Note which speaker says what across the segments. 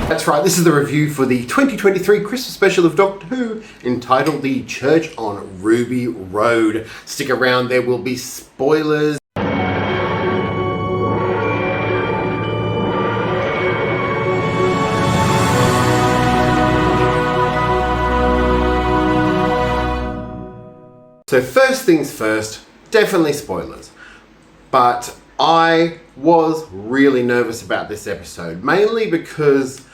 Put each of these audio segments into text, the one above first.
Speaker 1: That's right, this is the review for the 2023 Christmas special of Doctor Who, entitled The Church on Ruby Road. Stick around, there will be spoilers. So first things first, definitely spoilers. But I was really nervous about this episode, mainly because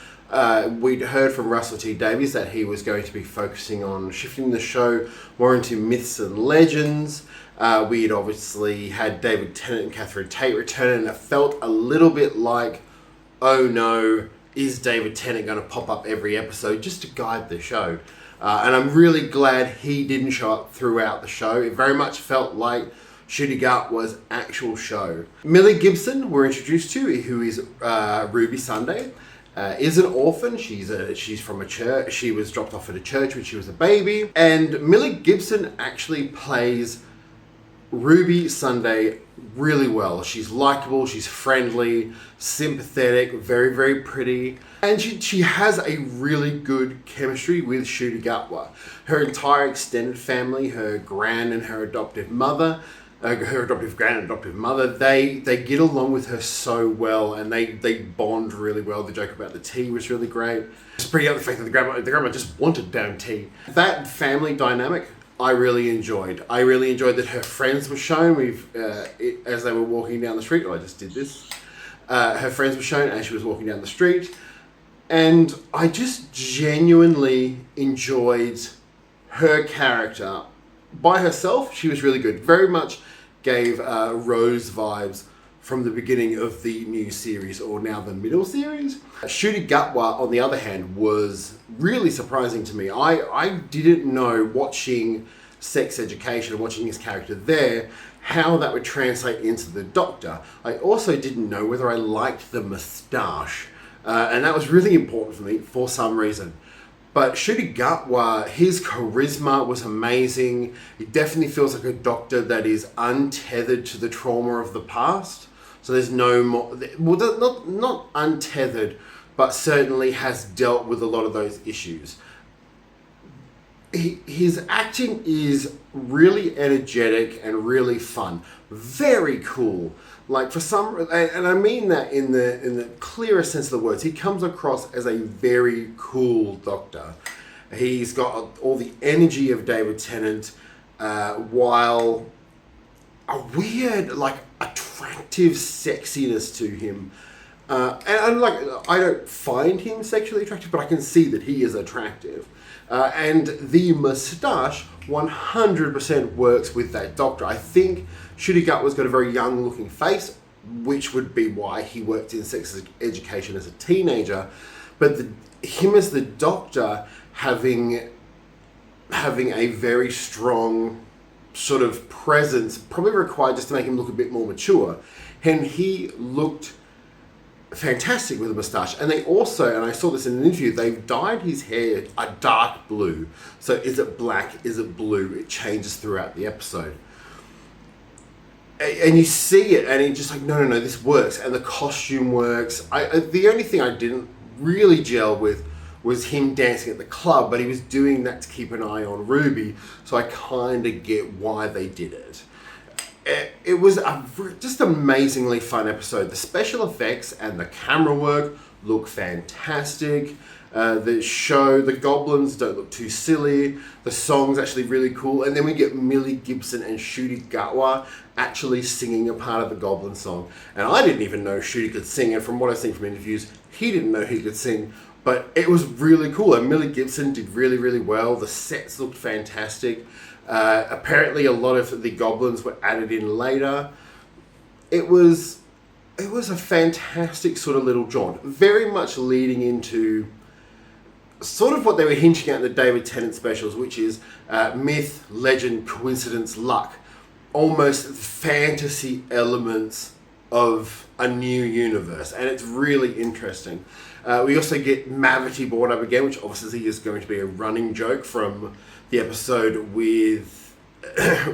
Speaker 1: we'd heard from Russell T Davies that he was going to be focusing on shifting the show more into myths and legends. We'd obviously had David Tennant and Catherine Tate return, and it felt a little bit like, oh no, is David Tennant going to pop up every episode just to guide the show? And I'm really glad he didn't show up throughout the show. It very much felt like Ncuti Gatwa's actual show. Millie Gibson we're introduced to, who is Ruby Sunday, is an orphan. She's from a church. She was dropped off at a church when she was a baby. And Millie Gibson actually plays Ruby Sunday really well. She's likable, she's friendly, sympathetic, very, very pretty. And she has a really good chemistry with Ncuti Gatwa. Her entire extended family, her gran and her adoptive mother, her adoptive gran and adoptive mother, they get along with her so well, and they bond really well. The joke about the tea was really great. Just bringing up the fact that the grandma just wanted damn tea. That family dynamic I really enjoyed. I really enjoyed that her friends were shown. As they were walking down the street. Oh, I just did this. Her friends were shown as she was walking down the street. And I just genuinely enjoyed her character. By herself, she was really good. Very much gave Rose vibes from the beginning of the new series, or now the middle series. Ncuti Gatwa, on the other hand, was really surprising to me. I didn't know, watching Sex Education, watching his character there, how that would translate into the Doctor. I also didn't know whether I liked the moustache. And that was really important for me for some reason. But Ncuti Gatwa, his charisma was amazing. He definitely feels like a Doctor that is untethered to the trauma of the past. So there's no more, well, not untethered, but certainly has dealt with a lot of those issues. His acting is really energetic and really fun. Very cool. Like, for some, and I mean that in the clearest sense of the words, he comes across as a very cool Doctor. He's got all the energy of David Tennant, while a weird, like, attractive sexiness to him. And like, I don't find him sexually attractive, but I can see that he is attractive. And the moustache 100% works with that Doctor. I think Ncuti Gatwa's got a very young looking face, which would be why he worked in Sex Education as a teenager. But him as the Doctor having a very strong sort of presence, probably required just to make him look a bit more mature. And he looked fantastic with a moustache. And they also, and I saw this in an interview, they've dyed his hair a dark blue. So is it black, is it blue? It changes throughout the episode. And you see it, and it's just like, no, this works. And the costume works. The only thing I didn't really gel with was him dancing at the club, but he was doing that to keep an eye on Ruby, so I kind of get why they did it. It was a just amazingly fun episode. The special effects and the camera work look fantastic. The Goblins don't look too silly. The song's actually really cool. And then we get Millie Gibson and Ncuti Gatwa actually singing a part of the Goblin song. And I didn't even know Ncuti could sing, and from what I've seen from interviews, he didn't know he could sing. But it was really cool, and Millie Gibson did really, really well. The sets looked fantastic. Apparently a lot of the Goblins were added in later. It was a fantastic sort of little jaunt, very much leading into sort of what they were hinting at in the David Tennant specials, which is myth, legend, coincidence, luck. Almost fantasy elements of a new universe, and it's really interesting. We also get Mavity brought up again, which obviously is going to be a running joke from the episode with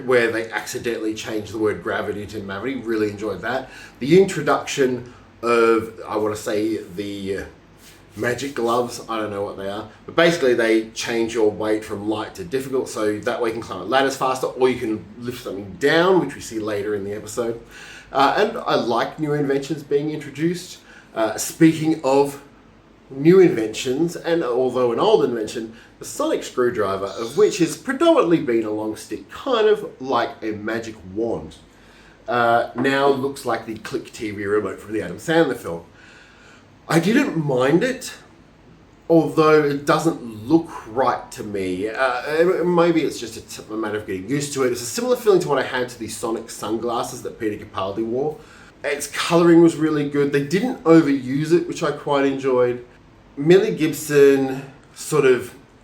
Speaker 1: where they accidentally changed the word gravity to Mavity. Really enjoyed that. The introduction of, I want to say, the magic gloves. I don't know what they are. But basically they change your weight from light to difficult, so that way you can climb ladders faster, or you can lift something down, which we see later in the episode. And I like new inventions being introduced. Speaking of new inventions, and although an old invention, the sonic screwdriver, of which has predominantly been a long stick, kind of like a magic wand, now looks like the click TV remote from the Adam Sandler film. I didn't mind it, although it doesn't look right to me. Maybe it's just a matter of getting used to it. It's a similar feeling to what I had to the Sonic sunglasses that Peter Capaldi wore. Its colouring was really good. They didn't overuse it, which I quite enjoyed. Millie Gibson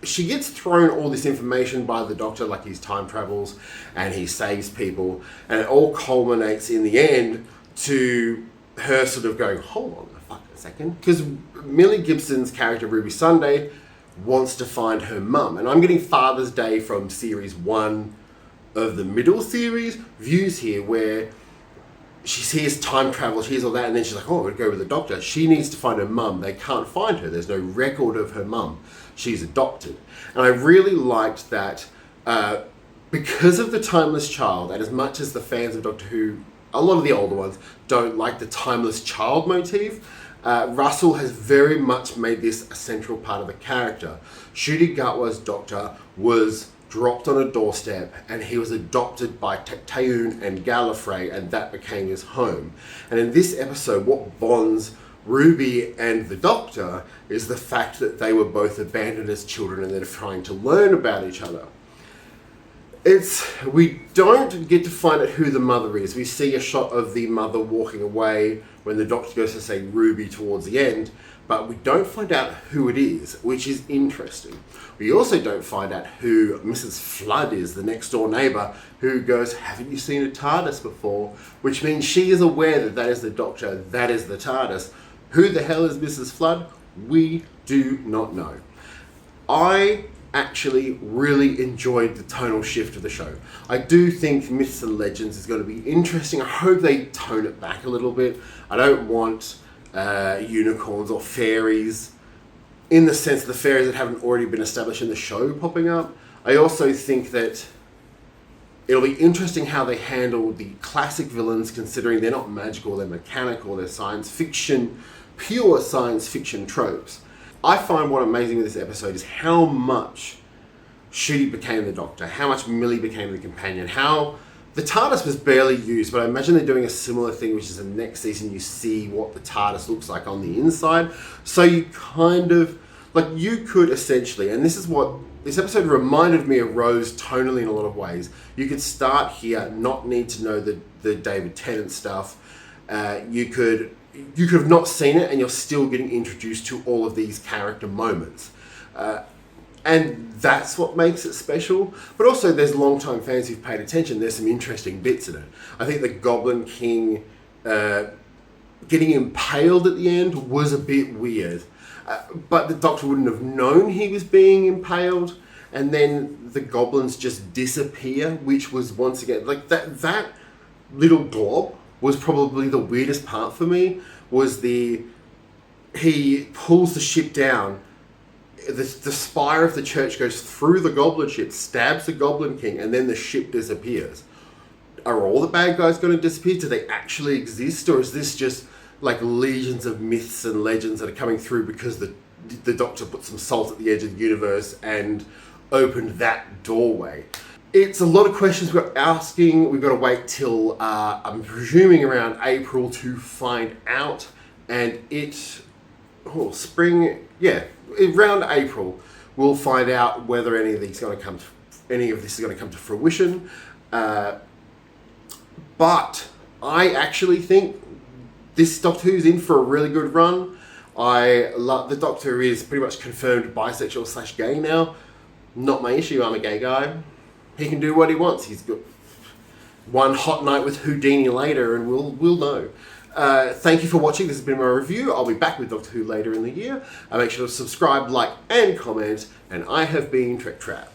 Speaker 1: she gets thrown all this information by the Doctor, like his time travels and he saves people, and it all culminates in the end to her sort of going, hold on a second, because Millie Gibson's character Ruby Sunday wants to find her mum, and I'm getting Father's Day from series 1 of the middle series views here, where she hears time travel, she hears all that, and then she's like, oh, I'm going to go with the Doctor. She needs to find her mum. They can't find her. There's no record of her mum. She's adopted. And I really liked that because of the Timeless Child, and as much as the fans of Doctor Who, a lot of the older ones, don't like the Timeless Child motif, Russell has very much made this a central part of the character. Ncuti Gatwa's Doctor was dropped on a doorstep, and he was adopted by Tayun and Gallifrey, and that became his home. And in this episode, what bonds Ruby and the Doctor is the fact that they were both abandoned as children and they're trying to learn about each other. We don't get to find out who the mother is. We see a shot of the mother walking away when the Doctor goes to say Ruby towards the end, but we don't find out who it is, which is interesting. We also don't find out who Mrs. Flood is, the next door neighbour, who goes, haven't you seen a TARDIS before? Which means she is aware that that is the Doctor, that is the TARDIS. Who the hell is Mrs. Flood? We do not know. I actually really enjoyed the tonal shift of the show. I do think Myths and Legends is going to be interesting. I hope they tone it back a little bit. I don't want unicorns or fairies, in the sense of the fairies that haven't already been established in the show popping up. I also think that it'll be interesting how they handle the classic villains, considering they're not magical, they're mechanical, they're science fiction, pure science fiction tropes. I find what amazing with this episode is how much Ncuti became the Doctor, how much Millie became the companion, how the TARDIS was barely used, but I imagine they're doing a similar thing, which is the next season you see what the TARDIS looks like on the inside. So you kind of, you could essentially, and this is what this episode reminded me of Rose tonally in a lot of ways. You could start here, not need to know the David Tennant stuff. You could have not seen it, and you're still getting introduced to all of these character moments. And that's what makes it special. But also, there's long-time fans who've paid attention. There's some interesting bits in it. I think the Goblin King getting impaled at the end was a bit weird. But the Doctor wouldn't have known he was being impaled. And then the goblins just disappear, which was, once again, that little glob was probably the weirdest part for me, was he pulls the ship down, the spire of the church goes through the goblin ship, stabs the Goblin King, and then the ship disappears. Are all the bad guys going to disappear? Do they actually exist? Or is this just legions of myths and legends that are coming through because the Doctor put some salt at the edge of the universe and opened that doorway? It's a lot of questions we're asking. We've got to wait till, I'm presuming, around April to find out. And around April, we'll find out whether any of this is going to come to fruition. But I actually think this Doctor Who's in for a really good run. The Doctor is pretty much confirmed bisexual / gay now. Not my issue. I'm a gay guy. He can do what he wants. He's got one hot night with Houdini later, and we'll know. Thank you for watching. This has been my review. I'll be back with Doctor Who later in the year. Make sure to subscribe, like, and comment. And I have been Trek Trap.